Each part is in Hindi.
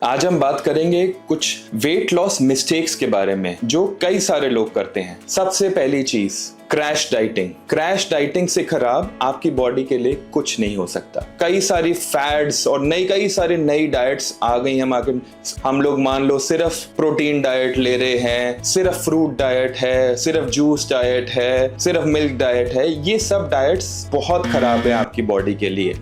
आज हम बात करेंगे कुछ वेट लॉस मिस्टेक्स के बारे में जो कई सारे लोग करते हैं। सबसे पहली चीज, क्रैश डाइटिंग। क्रैश डाइटिंग से खराब आपकी बॉडी के लिए कुछ नहीं हो सकता। कई सारी फैड्स और कई सारी नई डाइट्स आ गई हैं मार्केट। हम लोग मान लो सिर्फ प्रोटीन डाइट ले रहे हैं, सिर्फ फ्रूट डाइट है, सिर्फ जूस डाइट है, सिर्फ मिल्क डाइट है। ये सब डाइट्स बहुत खराब है आपकी बॉडी के लिए,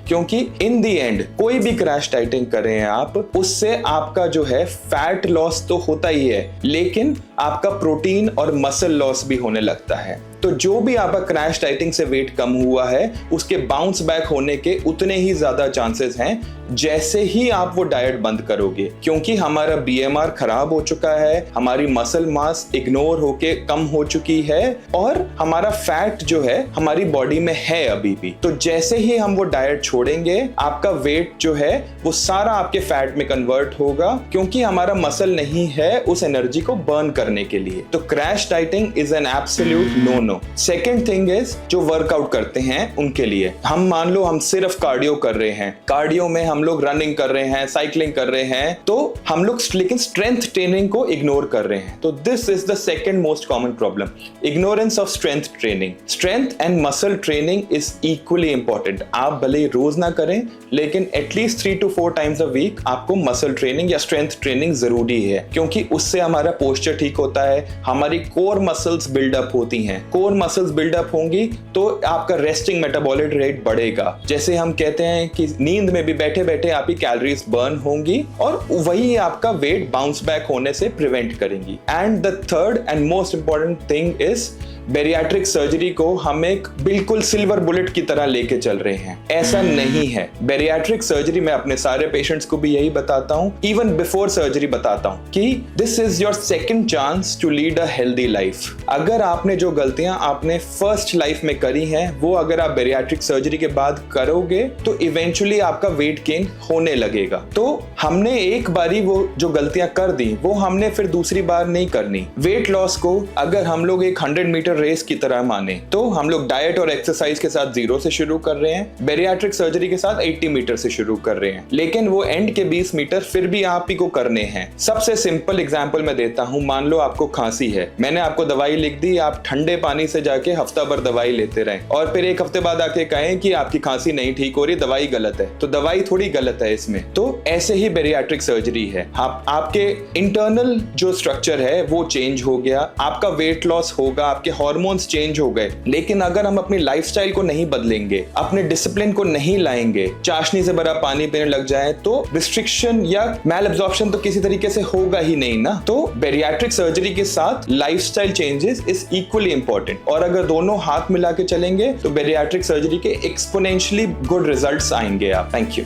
क्योंकि इन दी एंड कोई भी क्रैश डाइटिंग करें आप, उससे आपका जो है फैट लॉस तो होता ही है, लेकिन आपका प्रोटीन और मसल लॉस भी होने लगता है। तो जो भी आपका क्रैश डाइटिंग से वेट कम हुआ है, उसके बाउंस बैक होने के उतने ही ज्यादा चांसेस हैं जैसे ही आप वो डाइट बंद करोगे, क्योंकि हमारा बीएमआर खराब हो चुका है, हमारी मसल मास इग्नोर होके कम हो चुकी है और हमारा फैट जो है हमारी बॉडी में है अभी भी। तो जैसे ही हम वो डाइट छोड़ेंगे, आपका वेट जो है वो सारा आपके फैट में कन्वर्ट होगा, क्योंकि हमारा मसल नहीं है उस एनर्जी को बर्न करने के लिए। तो crash dieting is an absolute no. Second thing is जो वर्कआउट करते हैं उनके लिए, हम मान लो हम सिर्फ कार्डियो कर रहे हैं, कार्डियो में हम लोग रनिंग कर रहे हैं, साइकिलिंग कर रहे हैं, तो हम लोग लेकिन स्ट्रेंथ ट्रेनिंग को इग्नोर कर रहे हैं। तो this is the second most common problem, ignorance of strength training. Strength and muscle training is equally important. आप भले रोज ना करें, लेकिन at least 3 to 4 times a week आपको मसल ट्रेनिंग या स्ट्रेंथ ट्रेनिंग जरूरी है, क्योंकि उससे हमारा पोस्चर ठीक होता है, हमारी कोर मसल्स बिल्डअप होती हैं। कोर मसल्स बिल्डअप होंगी तो आपका रेस्टिंग मेटाबॉलिक रेट बढ़ेगा। जैसे हम कहते हैं कि नींद में भी बैठे बैठे आपकी कैलोरीज बर्न होंगी और वही आपका वेट बाउंस बैक होने से प्रिवेंट करेंगी। And the third and most important thing is bariatric surgery को हम एक बिल्कुल सिल्वर बुलेट की तरह लेके चल रहे हैं। ऐसा नहीं है। बेरियाट्रिक सर्जरी मैं अपने सारे पेशेंट्स को भी यही बताता हूँ, इवन बिफोर सर्जरी बताता हूँ कि this is your second chance to lead a healthy life. अगर आपने जो गलतियां आपने फर्स्ट लाइफ में करी हैं, वो अगर आप बेरियाट्रिक सर्जरी के बाद करोगे तो इवेंचुअली आपका वेट गेन होने लगेगा। तो हमने एक बारी वो जो गलतियां कर दी, वो हमने फिर दूसरी बार नहीं करनी। वेट लॉस को अगर हम लोग एक 100 मीटर रेस की तरह माने, तो हम लोग डाइट और एक्सरसाइज के साथ 0 से शुरू कर रहे हैं, बेरियाट्रिक सर्जरी के साथ 80 मीटर से शुरू कर रहे हैं, लेकिन वो एंड के 20 मीटर फिर भी आप ही को करने हैं। सबसे सिंपल एग्जांपल मैं देता हूं, मान लो आपको खांसी है, मैंने आपको दवाई लिख दी, आप ठंडे पानी से जाके हफ्ता भर दवाई लेते रहें और फिर एक हफ्ते बाद आके कहें कि आपकी खांसी नहीं ठीक हो रही, दवाई गलत है, तो दवाई थोड़ी गलत है इसमें। तो ऐसे ही बेरियाट्रिक सर्जरी है, आपके इंटरनल जो स्ट्रक्चर है वो चेंज हो गया, आपका वेट लॉस होगा, आपके हार्मोन्स चेंज हो गए, लेकिन अगर हम अपनी लाइफस्टाइल को नहीं बदलेंगे, अपने डिसिप्लिन को नहीं लाएंगे, चाशनी से भरा पानी पीने लग जाए, तो रिस्ट्रिक्शन या मैल एब्जॉर्प्शन तो किसी तरीके से होगा ही नहीं ना। तो बेरियाट्रिक सर्जरी के साथ lifestyle changes is equally important, और अगर दोनों हाथ मिला के चलेंगे तो बेरियाट्रिक सर्जरी के एक्सपोनेंशियली गुड रिजल्ट्स आएंगे आप। Thank you.